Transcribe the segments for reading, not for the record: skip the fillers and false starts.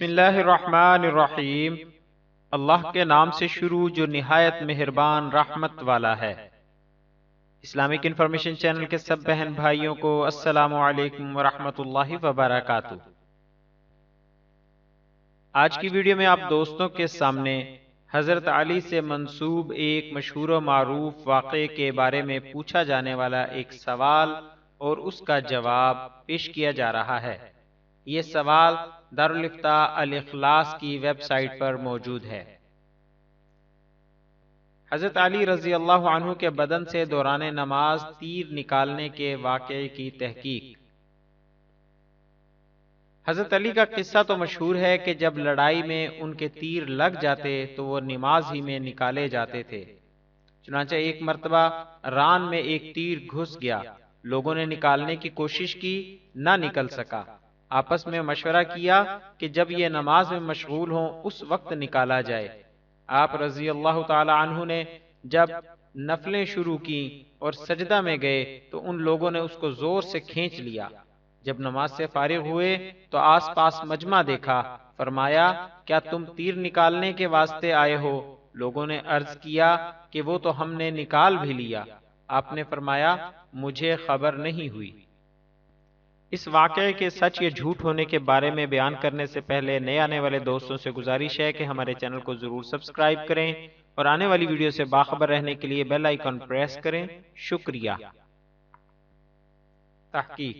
بسم اللہ الرحمن الرحیم۔ اللہ کے نام سے شروع جو نہایت مہربان رحمت والا ہے۔ اسلامک انفارمیشن چینل کے سب بہن بھائیوں کو السلام علیکم ورحمۃ اللہ وبرکاتہ۔ آج کی ویڈیو میں آپ دوستوں کے سامنے حضرت علی سے منسوب ایک مشہور و معروف واقعے کے بارے میں پوچھا جانے والا ایک سوال اور اس کا جواب پیش کیا جا رہا ہے۔ یہ سوال دارالفتاء الاخلاص کی ویب سائٹ پر موجود ہے۔ حضرت علی رضی اللہ عنہ کے بدن سے دوران نماز تیر نکالنے کے واقعے کی تحقیق۔ حضرت علی کا قصہ تو مشہور ہے کہ جب لڑائی میں ان کے تیر لگ جاتے تو وہ نماز ہی میں نکالے جاتے تھے۔ چنانچہ ایک مرتبہ ران میں ایک تیر گھس گیا، لوگوں نے نکالنے کی کوشش کی، نہ نکل سکا۔ آپس میں مشورہ کیا کہ جب یہ نماز میں مشغول ہوں اس وقت نکالا جائے۔ آپ رضی اللہ تعالی عنہ نے جب نفلیں شروع کی اور سجدہ میں گئے تو ان لوگوں نے اس کو زور سے کھینچ لیا۔ جب نماز سے فارغ ہوئے تو آس پاس مجمع دیکھا، فرمایا کیا تم تیر نکالنے کے واسطے آئے ہو؟ لوگوں نے عرض کیا کہ وہ تو ہم نے نکال بھی لیا۔ آپ نے فرمایا مجھے خبر نہیں ہوئی۔ اس واقعے کے سچ یا جھوٹ ہونے کے بارے میں بیان کرنے سے پہلے نئے آنے والے دوستوں سے گزارش ہے کہ ہمارے چینل کو ضرور سبسکرائب کریں اور آنے والی ویڈیو سے باخبر رہنے کے لیے بیل آئیکن پریس کریں۔ شکریہ۔ تحقیق۔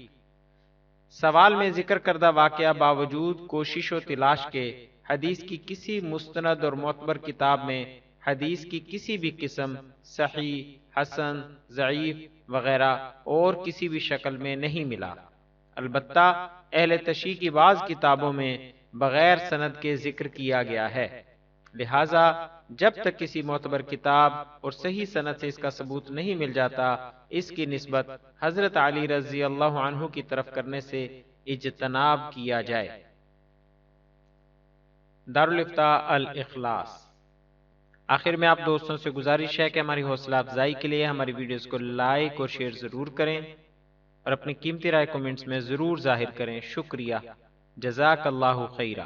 سوال میں ذکر کردہ واقعہ باوجود کوشش و تلاش کے حدیث کی کسی مستند اور معتبر کتاب میں حدیث کی کسی بھی قسم صحیح، حسن، ضعیف وغیرہ اور کسی بھی شکل میں نہیں ملا۔ البتہ اہل تشیع کی بعض کتابوں میں بغیر سند کے ذکر کیا گیا ہے، لہٰذا جب تک کسی معتبر کتاب اور صحیح سند سے اس کا ثبوت نہیں مل جاتا اس کی نسبت حضرت علی رضی اللہ عنہ کی طرف کرنے سے اجتناب کیا جائے۔ دارالفتاء الاخلاص۔ آخر میں آپ دوستوں سے گزارش ہے کہ ہماری حوصلہ افزائی کے لیے ہماری ویڈیوز کو لائک اور شیئر ضرور کریں اور اپنی قیمتی رائے کومنٹس میں ضرور ظاہر کریں۔ شکریہ۔ جزاک اللہ خیرہ۔